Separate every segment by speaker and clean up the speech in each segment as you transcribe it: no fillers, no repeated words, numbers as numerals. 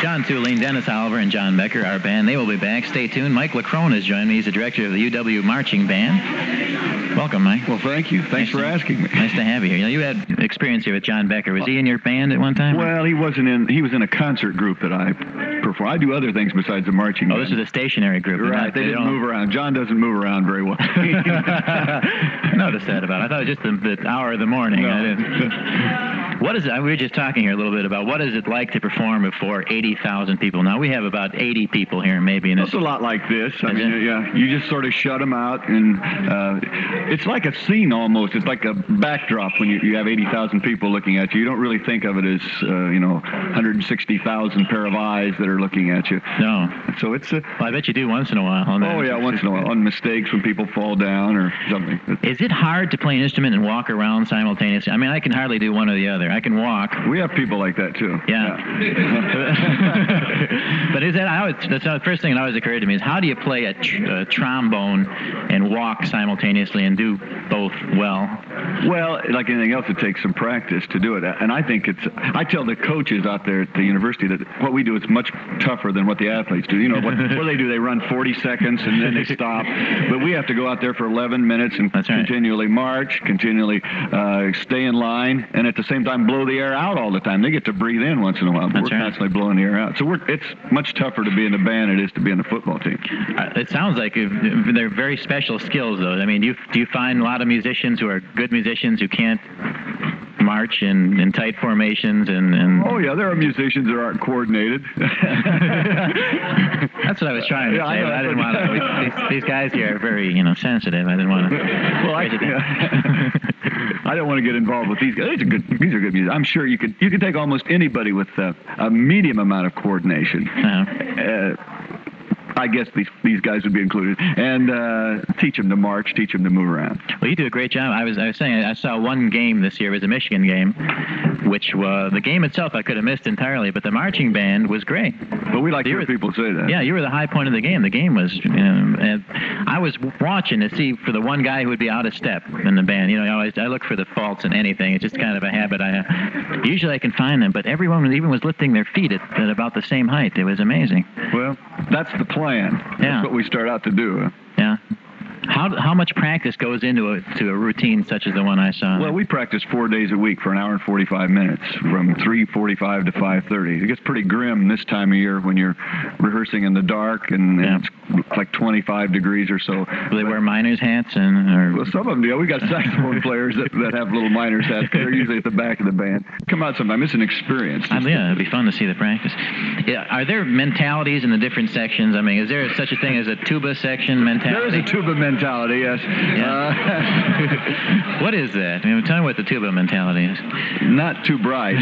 Speaker 1: John Tulane, Dennis Oliver, and John Becker, our band. They will be back. Stay tuned. Mike Leckrone has joined me. He's the director of the UW Marching Band. Welcome, Mike.
Speaker 2: Well, thank you. Thanks for asking me.
Speaker 1: Nice to have you here. You know, you had experience here with John Becker. Was he in your band at one time?
Speaker 2: Well, he was in a concert group that I perform. I do other things besides the marching band.
Speaker 1: Oh, this is a stationary group.
Speaker 2: Right. They didn't move around. John doesn't move around very well.
Speaker 1: I noticed that about it. I thought it was just the hour of the morning.
Speaker 2: No.
Speaker 1: What is it? We were just talking here a little bit about what is it like to perform before 80,000 people. Now, we have about 80 people here maybe.
Speaker 2: It's a lot like this. I mean, yeah, you just sort of shut them out, and it's like a scene almost. It's like a backdrop when you have 80,000 people looking at you. You don't really think of it as, 160,000 pair of eyes that are looking at you.
Speaker 1: No.
Speaker 2: So it's
Speaker 1: well, I bet you do once in a while.
Speaker 2: Oh, yeah, once in a while. On mistakes when people fall down or something.
Speaker 1: Is it hard to play an instrument and walk around simultaneously? I mean, I can hardly do one or the other. I can walk.
Speaker 2: We have people like that, too.
Speaker 1: Yeah. But is that that's the first thing that always occurred to me is how do you play a trombone and walk simultaneously and do both well?
Speaker 2: Well, like anything else, it takes some practice to do it. And I think I tell the coaches out there at the university that what we do is much tougher than what the athletes do. You know, what they do, they run 40 seconds and then they stop. But we have to go out there for 11 minutes and continually march, continually stay in line, and at the same time blow the air out all the time. They get to breathe in once in a while, but we're constantly blowing the air out. So it's much tougher to be in a band than it is to be in a football team.
Speaker 1: It sounds like they're very special skills, though. I mean, do you find a lot of musicians who are good musicians who can't march in tight formations and
Speaker 2: Oh yeah, there are musicians that aren't coordinated.
Speaker 1: That's what I was trying to say. I didn't want to. These guys here are very sensitive. I didn't want to.
Speaker 2: Well, I don't want to get involved with these guys. These are good music. I'm sure you could take almost anybody with a medium amount of coordination. I guess these guys would be included, and teach them to march, teach them to move around.
Speaker 1: Well, you do a great job. I was saying I saw one game this year. It was a Michigan game, which was the game itself I could have missed entirely, but the marching band was great.
Speaker 2: Well, we like to hear people say that.
Speaker 1: Yeah, you were the high point of the game. The game was, and I was watching to see for the one guy who would be out of step in the band. I look for the faults in anything. It's just kind of a habit I have. Usually I can find them, but everyone even was lifting their feet at about the same height. It was amazing.
Speaker 2: Well, that's the plan.
Speaker 1: Yeah.
Speaker 2: That's what we start out to do.
Speaker 1: Yeah. How much practice goes into a routine such as the one I saw?
Speaker 2: Well, we practice 4 days a week for an hour and 45 minutes, from 3:45 to 5:30. It gets pretty grim this time of year when you're rehearsing in the dark and it's like 25 degrees or so.
Speaker 1: Do they wear miners' hats? Well,
Speaker 2: some of them do. We got saxophone players that have little miners' hats because they're usually at the back of the band. Come out sometime. It's an experience.
Speaker 1: Yeah, it'd be fun to see the practice. Yeah, are there mentalities in the different sections? I mean, is there such a thing as a tuba section mentality?
Speaker 2: There is a tuba mentality, yes.
Speaker 1: Yeah. What is that? Tell me what the tuba mentality is.
Speaker 2: Not too bright.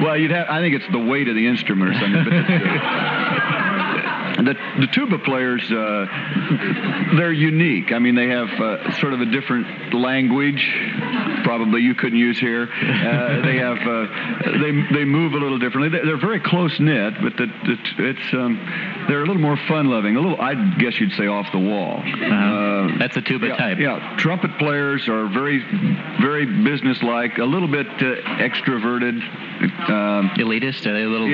Speaker 2: Well, I think it's the weight of the instrument or something. But the tuba players, they're unique. I mean, they have sort of a different language, probably you couldn't use here. They have they move a little differently. They're very close knit, but they're a little more fun-loving. I guess you'd say off the wall.
Speaker 1: That's a tuba type.
Speaker 2: Yeah, trumpet players are very, very businesslike, a little bit extroverted.
Speaker 1: Elitist? Are they a little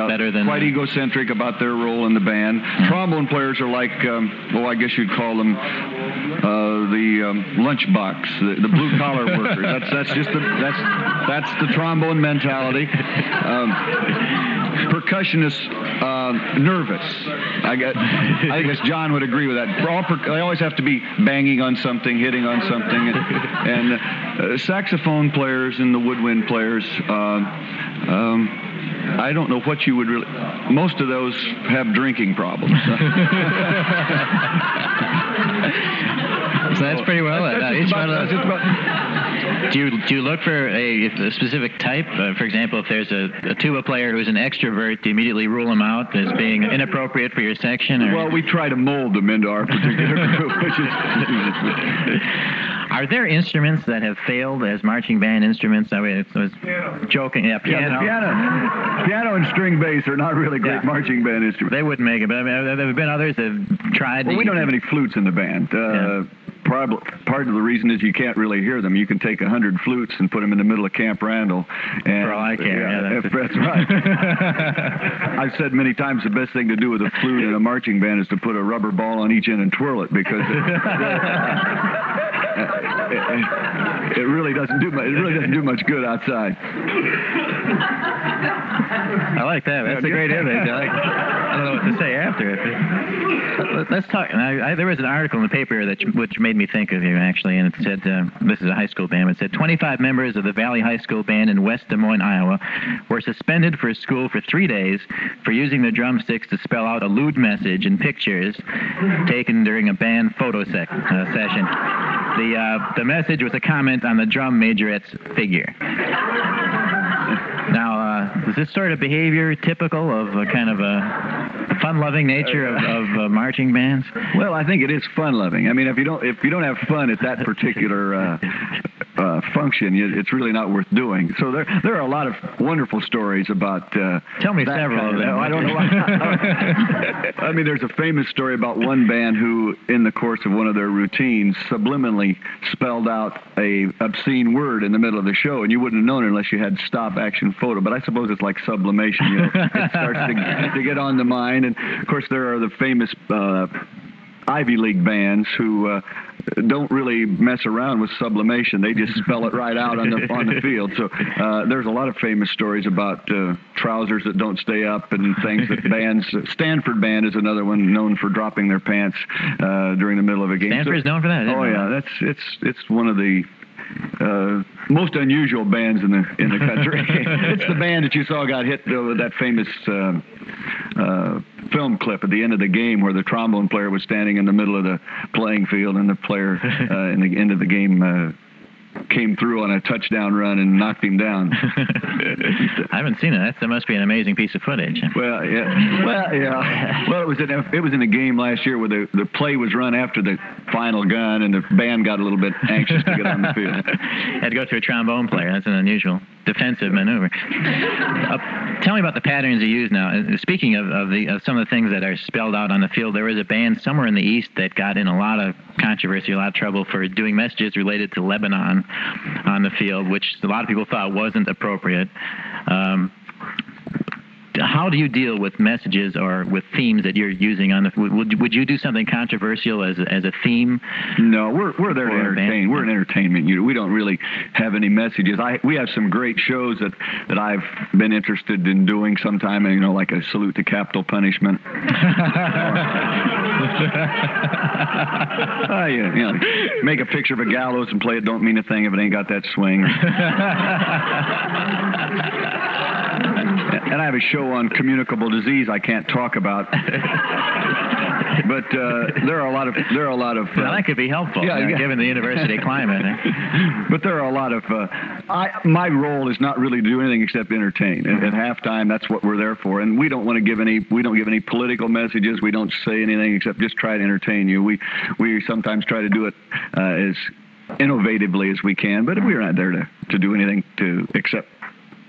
Speaker 1: better than...
Speaker 2: Quite egocentric about their role in the band. Trombone players are like, I guess you'd call them the lunchbox, the blue-collar workers. That's the trombone mentality. Percussionists, nervous. I guess John would agree with that. They always have to be banging on something, hitting on something. And saxophone players and the woodwind players, I don't know what you would really... Most of those have drinking problems.
Speaker 1: So that's pretty well. Do you look for a specific type? For example, if there's a tuba player who's an extrovert, do you immediately rule him out as being inappropriate for your section? Or?
Speaker 2: Well, we try to mold them into our particular group.
Speaker 1: Are there instruments that have failed as marching band instruments? I was joking. Yeah, piano.
Speaker 2: Piano and string bass are not really great marching band instruments.
Speaker 1: They wouldn't make it, but I mean, there have been others that have tried.
Speaker 2: Well, we don't have any flutes in the band. part of the reason is you can't really hear them. You can take 100 flutes and put them in the middle of Camp Randall. And,
Speaker 1: for all I care.
Speaker 2: That's right. I've said many times the best thing to do with a flute in a marching band is to put a rubber ball on each end and twirl it, because it really doesn't do much. It really doesn't do much good outside.
Speaker 1: I like that. That's a great image. I don't know what to say after it. Let's talk. There was an article in the paper here which made me think of you, actually, and it said, this is a high school band. It said 25 members of the Valley High School Band in West Des Moines, Iowa, were suspended for school for 3 days for using their drumsticks to spell out a lewd message in pictures taken during a band photo session. The message was a comment on the drum majorette's figure. Now, is this sort of behavior typical of a kind of a fun-loving nature of marching bands?
Speaker 2: Well, I think it is fun-loving. I mean, if you don't have fun at that particular function, it's really not worth doing. So there are a lot of wonderful stories about.
Speaker 1: Tell me several of them.
Speaker 2: I don't know. I mean, there's a famous story about one band who, in the course of one of their routines, subliminally spelled out a obscene word in the middle of the show, and you wouldn't have known it unless you had stop-action photo. But I suppose it's like sublimation. You know, it starts to get on the mind, and of course there are the famous Ivy League bands who don't really mess around with sublimation. They just spell it right out on the field. So there's a lot of famous stories about trousers that don't stay up and things that bands. Stanford band is another one known for dropping their pants during the middle of a game.
Speaker 1: Stanford's known for that.
Speaker 2: Oh yeah, it's one of the most unusual bands in the country. It's the band that you saw got hit with that famous film clip at the end of the game where the trombone player was standing in the middle of the playing field, and the player in the end of the game came through on a touchdown run and knocked him down.
Speaker 1: I haven't seen it. That must be an amazing piece of footage.
Speaker 2: Well, yeah. Well, it was in a game last year where the play was run after the final gun, and the band got a little bit anxious to get on the field.
Speaker 1: Had to go through a trombone player. That's an unusual defensive maneuver. Tell me about the patterns you use now. Speaking of some of the things that are spelled out on the field, there was a band somewhere in the East that got in a lot of controversy, a lot of trouble for doing messages related to Lebanon on the field, which a lot of people thought wasn't appropriate. How do you deal with messages or with themes that you're using on the? Would you do something controversial as a theme?
Speaker 2: No, we're there to entertain. We're an entertainment unit. We don't really have any messages. We have some great shows that I've been interested in doing sometime. You know, like a salute to capital punishment. You know, make a picture of a gallows and play it. Don't mean a thing if it ain't got that swing. And I have a show on communicable disease I can't talk about. But there are a lot of.
Speaker 1: Well, that could be helpful, given the university climate.
Speaker 2: But there are a lot of. My role is not really to do anything except entertain. At halftime, that's what we're there for. And we don't want to give any. We don't give any political messages. We don't say anything except just try to entertain you. We sometimes try to do it as innovatively as we can, but we're not there to do anything except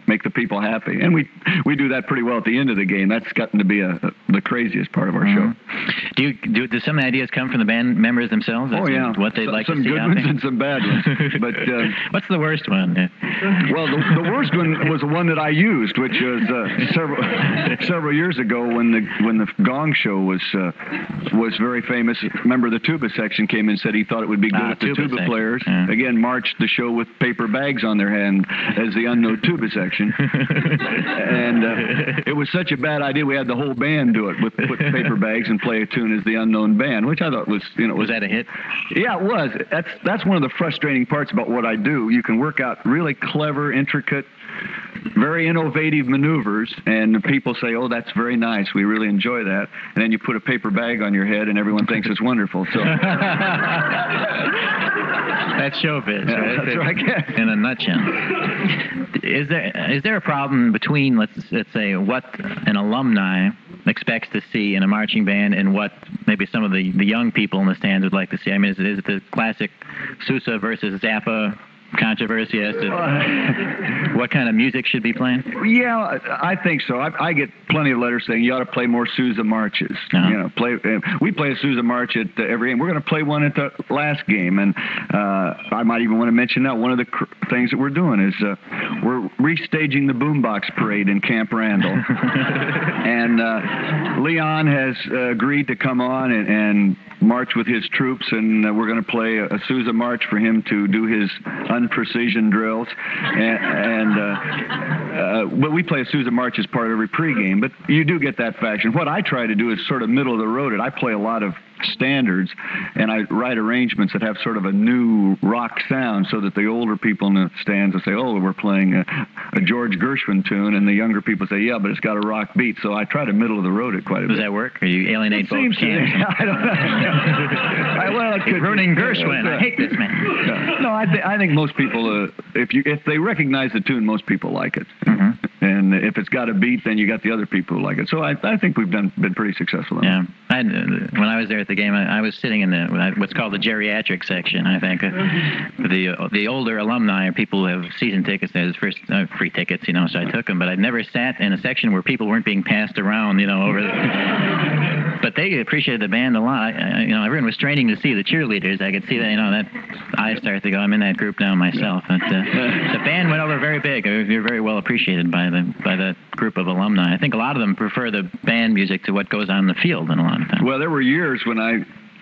Speaker 2: make the people happy, and we do that pretty well at the end of the game. That's gotten to be the craziest part of our show.
Speaker 1: Do some ideas come from the band members themselves?
Speaker 2: Oh yeah,
Speaker 1: what they'd like to see.
Speaker 2: Some good ones and some bad ones. But
Speaker 1: what's the worst one?
Speaker 2: Well, the worst one was the one that I used, which was several years ago when the Gong Show was very famous. Remember, the tuba section came in and said he thought it would be good if the tuba players again marched the show with paper bags on their hand as the unknown tuba section. And it was such a bad idea, we had the whole band do it with paper bags and play a tune as the unknown band, which I thought was, was that
Speaker 1: a hit?
Speaker 2: Yeah, it was. That's one of the frustrating parts about what I do. You can work out really clever, intricate, very innovative maneuvers, and people say, "Oh, that's very nice. We really enjoy that." And then you put a paper bag on your head, and everyone thinks it's wonderful. So
Speaker 1: that's showbiz.
Speaker 2: Yeah, right? That's right.
Speaker 1: In a nutshell. Is there a problem between let's say what an alumni expects to see in a marching band and what maybe some of the young people in the stands would like to see? I mean, is it the classic Sousa versus Zappa controversy as to what kind of music should be playing?
Speaker 2: Yeah, I think so. I get plenty of letters saying you ought to play more Sousa marches.
Speaker 1: Uh-huh.
Speaker 2: We play a Sousa march at every game. We're going to play one at the last game, and I might even want to mention that one of the things that we're doing is we're restaging the boombox parade in Camp Randall, and Leon has agreed to come on and march with his troops, and we're going to play a Sousa march for him to do his unprecision drills, but we play a Sousa march as part of every pregame. But you do get that faction. What I try to do is sort of middle of the road. I play a lot of standards, and I write arrangements that have sort of a new rock sound, so that the older people in the stands will say, "Oh, we're playing a George Gershwin tune," and the younger people say, "Yeah, but it's got a rock beat." So I try to middle of the road it quite a bit.
Speaker 1: Does that work? Or you alienate both camps?
Speaker 2: I don't know. Well,
Speaker 1: it's ruining Gershwin. I hate this man.
Speaker 2: No, I think most people, if they recognize the tune, most people like it.
Speaker 1: Mm-hmm.
Speaker 2: And if it's got a beat, then you got the other people who like it. So I think we've been pretty successful.
Speaker 1: Yeah. When I was there at the game, I was sitting in what's called the geriatric section, I think. The older alumni are people who have season tickets. There's first free tickets, so I took them. But I'd never sat in a section where people weren't being passed around, over but they appreciated the band a lot. Everyone was straining to see the cheerleaders. I could see that, that I started to go, I'm in that group now myself. But the band went over very big. You're very well appreciated by the group of alumni. I think a lot of them prefer the band music to what goes on in the field in a lot of times.
Speaker 2: Well, there were years when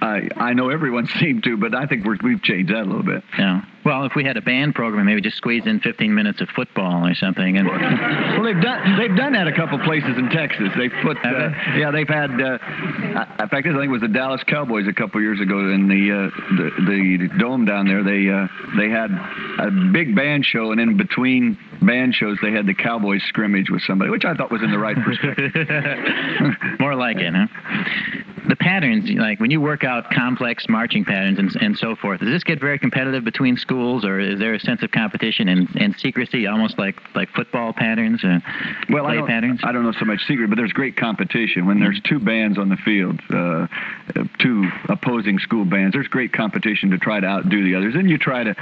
Speaker 2: I know everyone seemed to, but I think we've changed that a little bit.
Speaker 1: Yeah. Well, if we had a band program, maybe just squeeze in 15 minutes of football or something. And
Speaker 2: well, they've done that a couple places in Texas. They've put they've had. In fact, I think it was the Dallas Cowboys a couple years ago in the dome down there. They had a big band show, and in between band shows, they had the Cowboys scrimmage with somebody, which I thought was in the right perspective.
Speaker 1: More like it, huh? The patterns, like when you work out complex marching patterns and so forth, does this get very competitive between schools, or is there a sense of competition and secrecy, almost like football patterns or play patterns?
Speaker 2: I don't know so much secret, but there's great competition. When there's two bands on the field, two opposing school bands, there's great competition to try to outdo the others. And you try to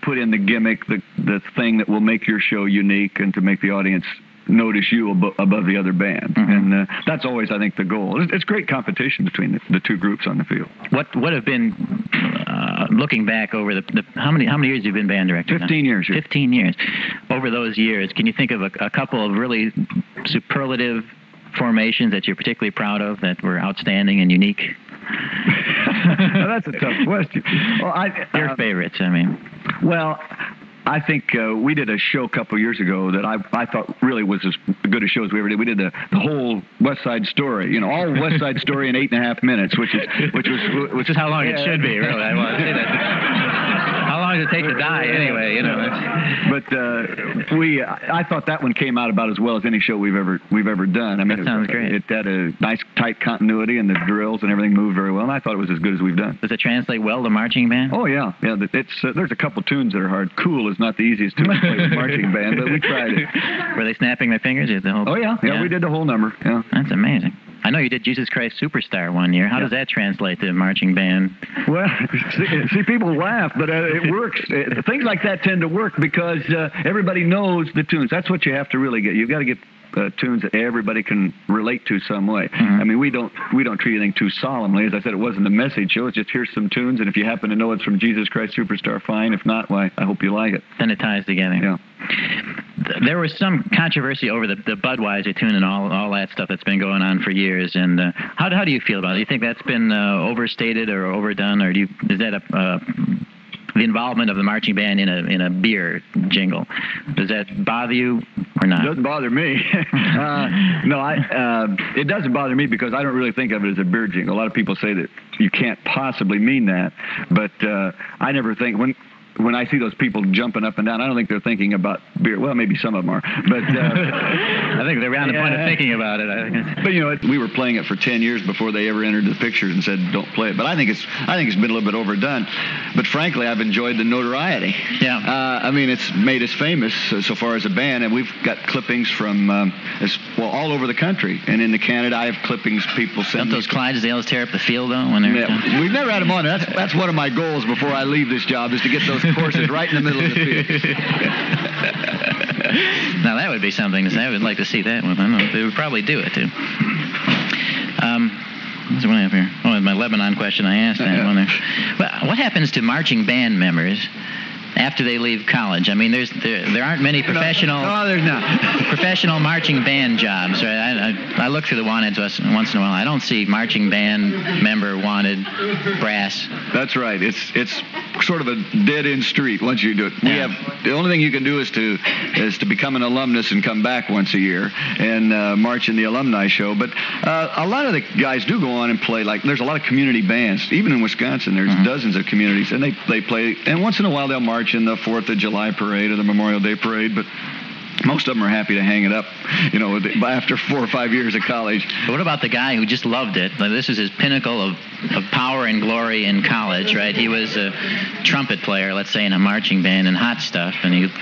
Speaker 2: put in the gimmick, the thing that will make your show unique and to make the audience notice you above the other band. Mm-hmm. And that's always, I think, the goal. It's great competition between the two groups on the field.
Speaker 1: What have been, looking back over the how many years have you been band director?
Speaker 2: 15 years.
Speaker 1: 15 years. Over those years, can you think of a couple of really superlative formations that you're particularly proud of that were outstanding and unique?
Speaker 2: Well, that's a tough question. Well,
Speaker 1: your favorites, I mean.
Speaker 2: Well, I think we did a show a couple years ago that I thought really was as good a show as we ever did. We did the whole West Side Story, all West Side Story in 8.5 minutes, which is
Speaker 1: how long it should be, really. I want to say that. How long does it take to die, anyway?
Speaker 2: But I thought that one came out about as well as any show we've ever done. I mean,
Speaker 1: that sounds great.
Speaker 2: It had a nice tight continuity, and the drills and everything moved very well. And I thought it was as good as we've done.
Speaker 1: Does it translate well to marching band?
Speaker 2: Oh yeah. There's a couple tunes that are hard. Cool is not the easiest tune to play with marching band, but we tried it.
Speaker 1: Were they snapping their fingers?
Speaker 2: Oh yeah, we did the whole number. Yeah,
Speaker 1: that's amazing. I know you did Jesus Christ Superstar one year. How does that translate to marching band?
Speaker 2: Well, see people laugh, but it works. Things like that tend to work because everybody knows the tunes. That's what you have to really get. You've got to get tunes that everybody can relate to some way. Mm-hmm. I mean, we don't treat anything too solemnly. As I said, it wasn't a message show. It's just here's some tunes, and if you happen to know it's from Jesus Christ Superstar, fine. If not, why, I hope you like it.
Speaker 1: Then it ties together.
Speaker 2: Yeah.
Speaker 1: There was some controversy over the Budweiser tune and all that stuff that's been going on for years. And how do you feel about it? Do you think that's been overstated or overdone, or is that the involvement of the marching band in a beer jingle? Does that bother you or not?
Speaker 2: It doesn't bother me. No, it doesn't bother me because I don't really think of it as a beer jingle. A lot of people say that you can't possibly mean that, but I never think when I see those people jumping up and down, I don't think they're thinking about beer. Well, maybe some of them are, but
Speaker 1: I think they're around the point of thinking about it.
Speaker 2: But we were playing it for 10 years before they ever entered the pictures and said don't play it. But I think it's been a little bit overdone. But but frankly, I've enjoyed the notoriety.
Speaker 1: Yeah.
Speaker 2: I mean, it's made us famous so far as a band, and we've got clippings from all over the country. And into Canada, I have clippings. People send.
Speaker 1: Don't those Clydesdales tear up the field though when they're done?
Speaker 2: We've never had them on. That's one of my goals before I leave this job is to get those courses right in the middle of the field.
Speaker 1: Now that would be something to say. I would like to see that one. I don't know. They would probably do it too. What's the one I have here? Oh, my Lebanon question I asked that one there. But what happens to marching band members after they leave college? I mean, there aren't many professional.
Speaker 2: No, there's not.
Speaker 1: Professional marching band jobs, right? I look through the wanted once in a while. I don't see marching band member wanted brass.
Speaker 2: That's right. It's sort of a dead-end street once you do it.
Speaker 1: Yeah.
Speaker 2: The only thing you can do is to become an alumnus and come back once a year and march in the alumni show. But a lot of the guys do go on and play. Like there's a lot of community bands, even in Wisconsin. There's dozens of communities, and they play. And once in a while they'll march in the 4th of July parade or the Memorial Day parade, but most of them are happy to hang it up, after 4 or 5 years of college.
Speaker 1: But what about the guy who just loved it? Like, this is his pinnacle of power and glory in college, right? He was a trumpet player, let's say, in a marching band and hot stuff. And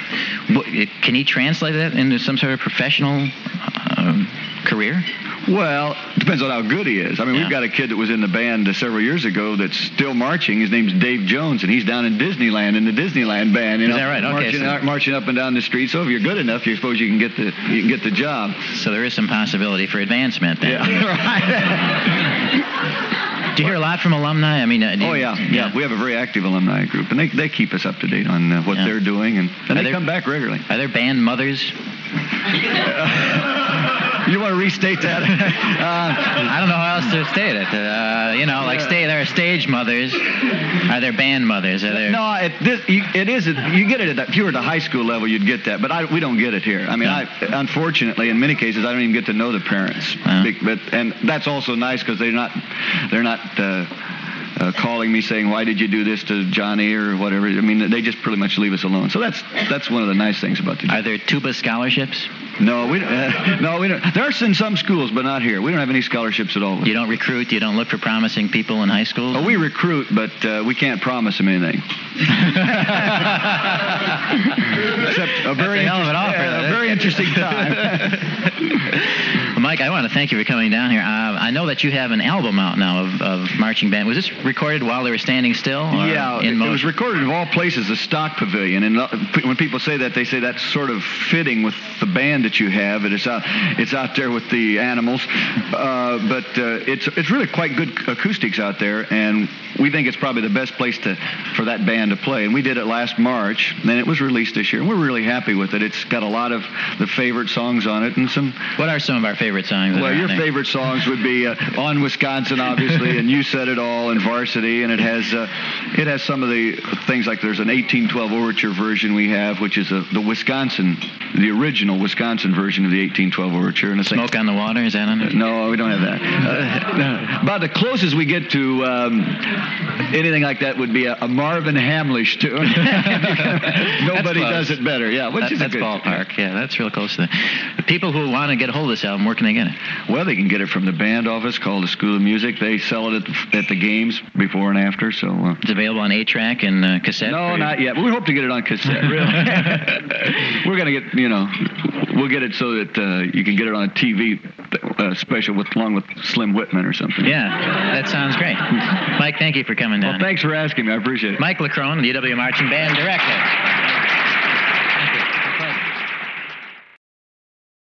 Speaker 1: can he translate that into some sort of professional career?
Speaker 2: Well, it depends on how good he is. I mean, we've got a kid that was in the band several years ago that's still marching. His name's Dave Jones, and he's down in Disneyland in the Disneyland band.
Speaker 1: Is that right? Okay.
Speaker 2: Marching up and down the street. So if you're good enough, you suppose you can get the job.
Speaker 1: So there is some possibility for advancement then.
Speaker 2: Yeah, right.
Speaker 1: Do you hear a lot from alumni? I mean,
Speaker 2: yeah. We have a very active alumni group, and they keep us up to date on what they're doing, and they come back regularly.
Speaker 1: Are there band mothers?
Speaker 2: You want to restate that?
Speaker 1: I don't know how else to state it. There are stage mothers. Are there band mothers? Are there?
Speaker 2: No, it is. You get it at that. If you were at the high school level, you'd get that. But we don't get it here. I mean, unfortunately, in many cases, I don't even get to know the parents. And that's also nice because they're not calling me saying, why did you do this to Johnny or whatever. I mean, they just pretty much leave us alone. So that's one of the nice things about the job.
Speaker 1: Are there tuba scholarships?
Speaker 2: No, we don't. There are in some schools, but not here. We don't have any scholarships at all.
Speaker 1: You don't recruit? You don't look for promising people in high school?
Speaker 2: Oh, we recruit, but we can't promise them anything. Except a very interesting time.
Speaker 1: Well, Mike, I want to thank you for coming down here. I know that you have an album out now of marching band. Was this recorded while they were standing still?
Speaker 2: Yeah, it was recorded of all places, the Stock Pavilion. And when people say that, they say that's sort of fitting with the band that you have. It's out there with the animals, but it's really quite good acoustics out there, and we think it's probably the best place for that band to play. And we did it last March, and it was released this year, and we're really happy with it. It's got a lot of the favorite songs on it, and some.
Speaker 1: What are some of our favorite songs?
Speaker 2: Well, your favorite songs would be "On Wisconsin," obviously, and "You Said It All," and "Varsity," and it has some of the things like there's an 1812 Overture version we have, which is the original Wisconsin version of the 1812 Overture. And
Speaker 1: Smoke on the Water, is that on it?
Speaker 2: No, we don't have that. About the closest we get to anything like that would be a Marvin Hamlish tune. Nobody does it better. Yeah, that's
Speaker 1: ballpark. Yeah, that's real close to that. The people who want to get a hold of this album, where can they get it?
Speaker 2: Well, they can get it from the band office called the School of Music. They sell it at the games before and after. So
Speaker 1: it's available on 8-track and cassette?
Speaker 2: No, not yet. We hope to get it on cassette. Really. We're going to get, we'll get it so that you can get it on a TV special along with Slim Whitman or something.
Speaker 1: Yeah, that sounds great. Mike, thank you for coming down.
Speaker 2: Well, thanks for asking me. I appreciate it.
Speaker 1: Mike Leckrone, the UW Marching Band Director.